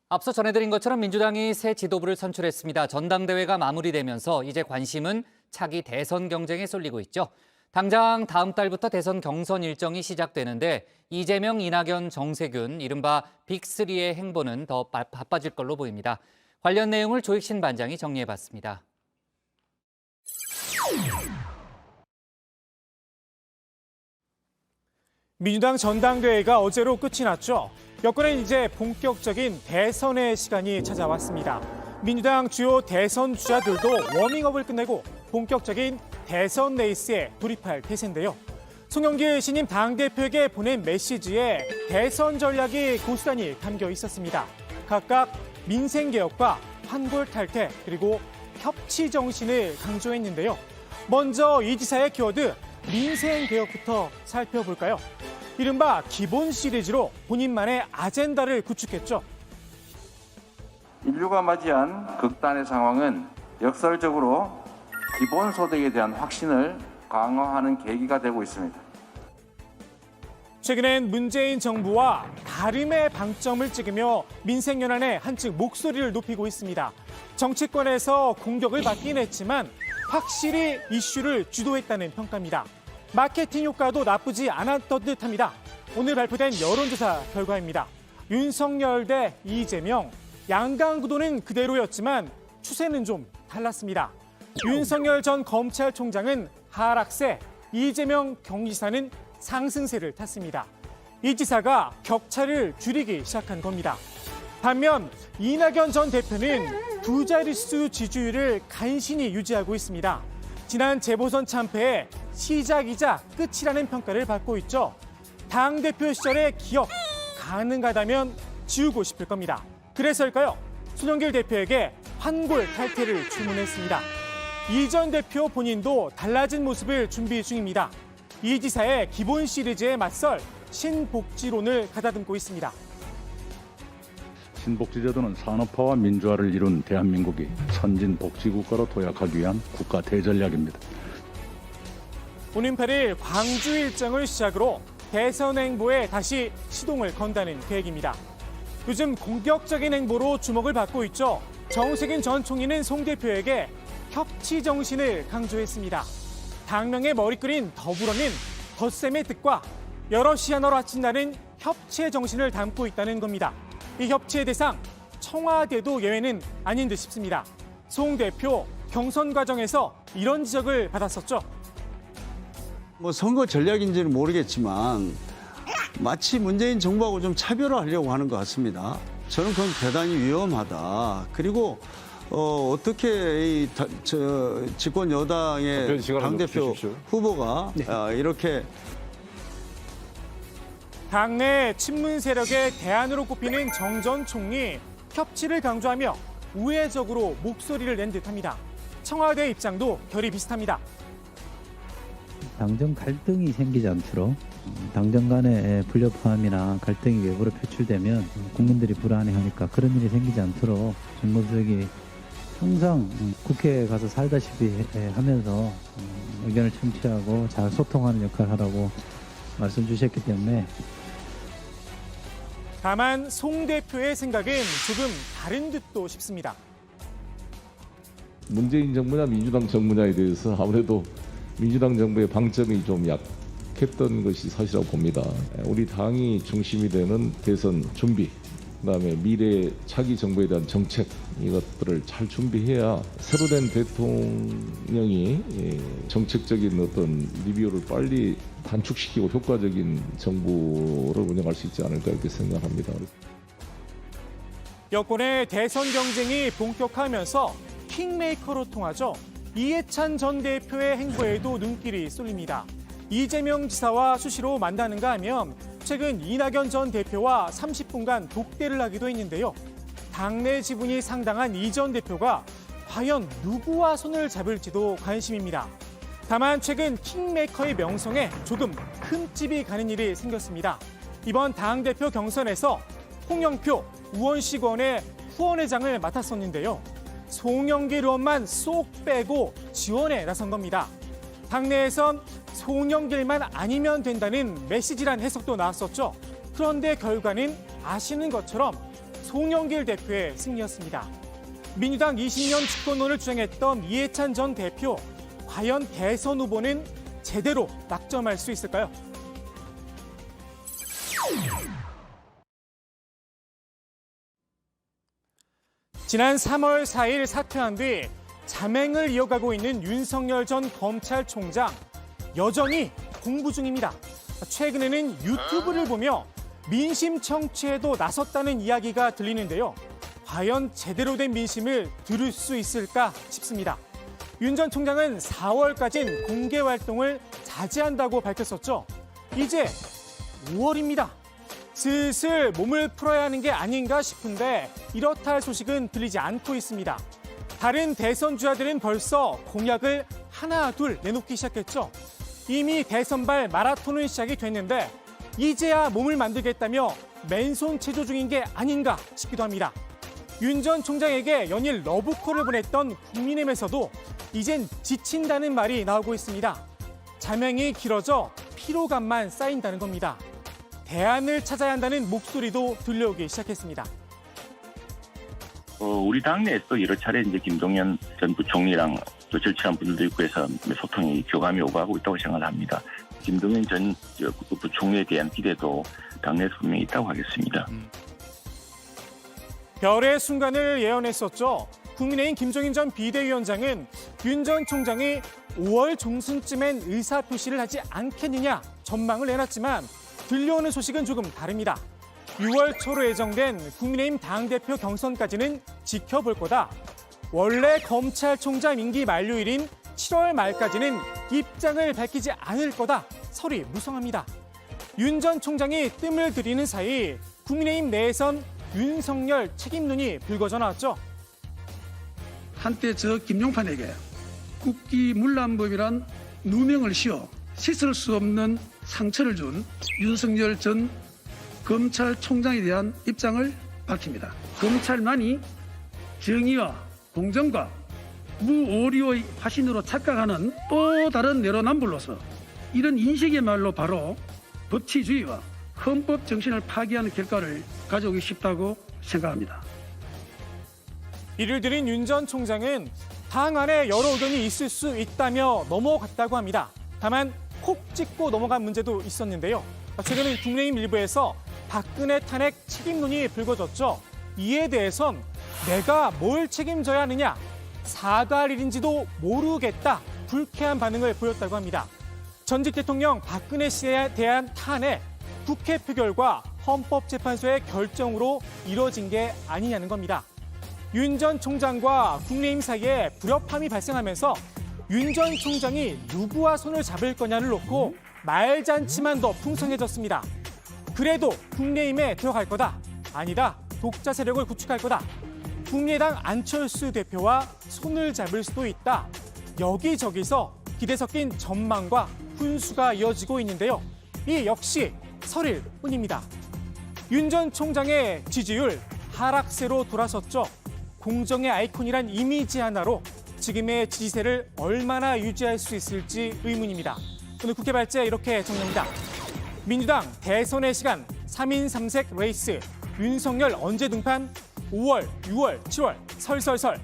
앞서 전해드린 것처럼 민주당이 새 지도부를 선출했습니다. 전당대회가 마무리되면서 이제 관심은 차기 대선 경쟁에 쏠리고 있죠. 당장 다음 달부터 대선 경선 일정이 시작되는데 이재명, 이낙연, 정세균, 이른바 빅3의 행보는 더 바빠질 걸로 보입니다. 관련 내용을 조익신 반장이 정리해봤습니다. 민주당 전당대회가 어제로 끝이 났죠. 여권은 이제 본격적인 대선의 시간이 찾아왔습니다. 민주당 주요 대선 주자들도 워밍업을 끝내고 본격적인 대선 레이스에 돌입할 태세인데요. 송영길 신임 당대표에게 보낸 메시지에 대선 전략이 고스란히 담겨 있었습니다. 각각 민생개혁과 환골탈퇴 그리고 협치 정신을 강조했는데요. 먼저 이 지사의 키워드 민생개혁부터 살펴볼까요? 이른바 기본 시리즈로 본인만의 아젠다를 구축했죠. 인류가 맞이한 극단의 상황은 역설적으로 기본소득에 대한 확신을 강화하는 계기가 되고 있습니다. 최근엔 문재인 정부와 다름의 방점을 찍으며 민생연한의 한층 목소리를 높이고 있습니다. 정치권에서 공격을 받긴 했지만 확실히 이슈를 주도했다는 평가입니다. 마케팅 효과도 나쁘지 않았던 듯합니다. 오늘 발표된 여론조사 결과입니다. 윤석열 대 이재명, 양강 구도는 그대로였지만 추세는 좀 달랐습니다. 윤석열 전 검찰총장은 하락세, 이재명 경기지사는 상승세를 탔습니다. 이 지사가 격차를 줄이기 시작한 겁니다. 반면 이낙연 전 대표는 두 자릿수 지지율을 간신히 유지하고 있습니다. 지난 재보선 참패의 시작이자 끝이라는 평가를 받고 있죠. 당대표 시절의 기억 가능하다면 지우고 싶을 겁니다. 그래서일까요? 송영길 대표에게 환골 탈퇴를 주문했습니다. 이 전 대표 본인도 달라진 모습을 준비 중입니다. 이 지사의 기본 시리즈에 맞설 신복지론을 가다듬고 있습니다. 신복지제도는 산업화와 민주화를 이룬 대한민국이 선진 복지국가로 도약하기 위한 국가 대전략입니다. 오는 8일 광주 일정을 시작으로 대선 행보에 다시 시동을 건다는 계획입니다. 요즘 공격적인 행보로 주목을 받고 있죠. 정세균 전 총리는 송 대표에게 협치 정신을 강조했습니다. 당명의 머리끈인 더불어는 덧셈의 뜻과 여럿이 하나로 합친다는 협치의 정신을 담고 있다는 겁니다. 이 협치의 대상, 청와대도 예외는 아닌 듯 싶습니다. 송 대표 경선 과정에서 이런 지적을 받았었죠. 선거 전략인지는 모르겠지만 마치 문재인 정부하고 좀 차별화하려고 하는 것 같습니다. 저는 그건 대단히 위험하다. 그리고 어떻게 집권 여당의 당대표 후보가 이렇게 당내 친문 세력의 대안으로 꼽히는 정 전 총리 협치를 강조하며 우회적으로 목소리를 낸 듯합니다. 청와대 입장도 결이 비슷합니다. 당정 갈등이 생기지 않도록 당정 간의 불협화음이나 갈등이 외부로 표출되면 국민들이 불안해하니까 그런 일이 생기지 않도록 정무수석이 항상 국회에 가서 살다시피 하면서 의견을 청취하고 잘 소통하는 역할을 하라고 말씀 주셨기 때문에 다만 송 대표의 생각은 조금 다른 듯도 싶습니다. 문재인 정부냐 민주당 정부냐에 대해서 아무래도 민주당 정부의 방점이 좀 약했던 것이 사실이라고 봅니다. 우리 당이 중심이 되는 대선 준비, 그다음에 미래 차기 정부에 대한 정책 이것들을 잘 준비해야 새로 된 대통령이 정책적인 어떤 리뷰를 빨리 단축시키고 효과적인 정부를 운영할 수 있지 않을까 이렇게 생각합니다. 여권의 대선 경쟁이 본격화하면서 킹메이커로 통하죠. 이해찬 전 대표의 행보에도 눈길이 쏠립니다. 이재명 지사와 수시로 만나는가 하면 최근 이낙연 전 대표와 30분간 독대를 하기도 했는데요. 당내 지분이 상당한 이 전 대표가 과연 누구와 손을 잡을지도 관심입니다. 다만 최근 킹메이커의 명성에 조금 흠집이 가는 일이 생겼습니다. 이번 당대표 경선에서 홍영표, 우원식 의원의 후원회장을 맡았었는데요. 송영길 의원만 쏙 빼고 지원에 나선 겁니다. 당내에선 송영길만 아니면 된다는 메시지란 해석도 나왔었죠. 그런데 결과는 아시는 것처럼 송영길 대표의 승리였습니다. 민주당 20년 집권론을 주장했던 이해찬 전 대표, 과연 대선 후보는 제대로 낙점할 수 있을까요? 지난 3월 4일 사퇴한 뒤 잠행을 이어가고 있는 윤석열 전 검찰총장, 여전히 공부 중입니다. 최근에는 유튜브를 보며 민심 청취에도 나섰다는 이야기가 들리는데요. 과연 제대로 된 민심을 들을 수 있을까 싶습니다. 윤 전 총장은 4월까지는 공개 활동을 자제한다고 밝혔었죠. 이제 5월입니다. 슬슬 몸을 풀어야 하는 게 아닌가 싶은데 이렇다 할 소식은 들리지 않고 있습니다. 다른 대선 주자들은 벌써 공약을 하나 둘 내놓기 시작했죠. 이미 대선발 마라톤은 시작이 됐는데 이제야 몸을 만들겠다며 맨손 체조 중인 게 아닌가 싶기도 합니다. 윤 전 총장에게 연일 러브콜을 보냈던 국민의힘에서도 이젠 지친다는 말이 나오고 있습니다. 잠행이 길어져 피로감만 쌓인다는 겁니다. 대안을 찾아야 한다는 목소리도 들려오기 시작했습니다. 우리 당내에서 여러 차례 이제 김동연 전 부총리랑 또 절친한 분들도 있고 해서 소통이 교감이 오가고 있다고 생각을 합니다. 김동연 전 부총리에 대한 기대도 당내에서 분명히 있다고 하겠습니다. 별의 순간을 예언했었죠. 국민의힘 김종인 전 비대위원장은 윤 전 총장이 5월 중순쯤엔 의사표시를 하지 않겠느냐 전망을 내놨지만 들려오는 소식은 조금 다릅니다. 6월 초로 예정된 국민의힘 당대표 경선까지는 지켜볼 거다. 원래 검찰총장 임기 만료일인 7월 말까지는 입장을 밝히지 않을 거다. 설이 무성합니다. 윤 전 총장이 뜸을 들이는 사이 국민의힘 내에선 윤석열 책임론이 불거져 나왔죠. 한때 저 김용판에게 국기문란법이란 누명을 씌워 씻을 수 없는 상처를 준 윤석열 전 검찰총장에 대한 입장을 밝힙니다. 검찰만이 정의와 공정과 무오류의 화신으로 착각하는 또 다른 내로남불로서 이런 인식이야말로 바로 법치주의와 헌법 정신을 파괴하는 결과를 가져오기 쉽다고 생각합니다. 이를 들은 윤 전 총장은 당 안에 여러 의견이 있을 수 있다며 넘어갔다고 합니다. 다만 콕 찍고 넘어간 문제도 있었는데요. 최근에 국민의힘 일부에서 박근혜 탄핵 책임론이 불거졌죠. 이에 대해선 내가 뭘 책임져야 하느냐, 사과할 일인지도 모르겠다, 불쾌한 반응을 보였다고 합니다. 전직 대통령 박근혜 씨에 대한 탄핵, 국회 표결과 헌법재판소의 결정으로 이뤄진 게 아니냐는 겁니다. 윤 전 총장과 국민의힘 사이에 불협화음이 발생하면서 윤 전 총장이 누구와 손을 잡을 거냐를 놓고 말잔치만 더 풍성해졌습니다. 그래도 국민의힘에 들어갈 거다. 아니다. 독자 세력을 구축할 거다. 국민의당 안철수 대표와 손을 잡을 수도 있다. 여기저기서 기대 섞인 전망과 훈수가 이어지고 있는데요. 이 역시 설일 뿐입니다. 윤 전 총장의 지지율 하락세로 돌아섰죠. 공정의 아이콘이란 이미지 하나로 지금의 지지세를 얼마나 유지할 수 있을지 의문입니다. 오늘 국회 발제 이렇게 정리합니다. 민주당 대선의 시간 3인 3색 레이스. 윤석열 언제 등판? 5월, 6월, 7월 설설설.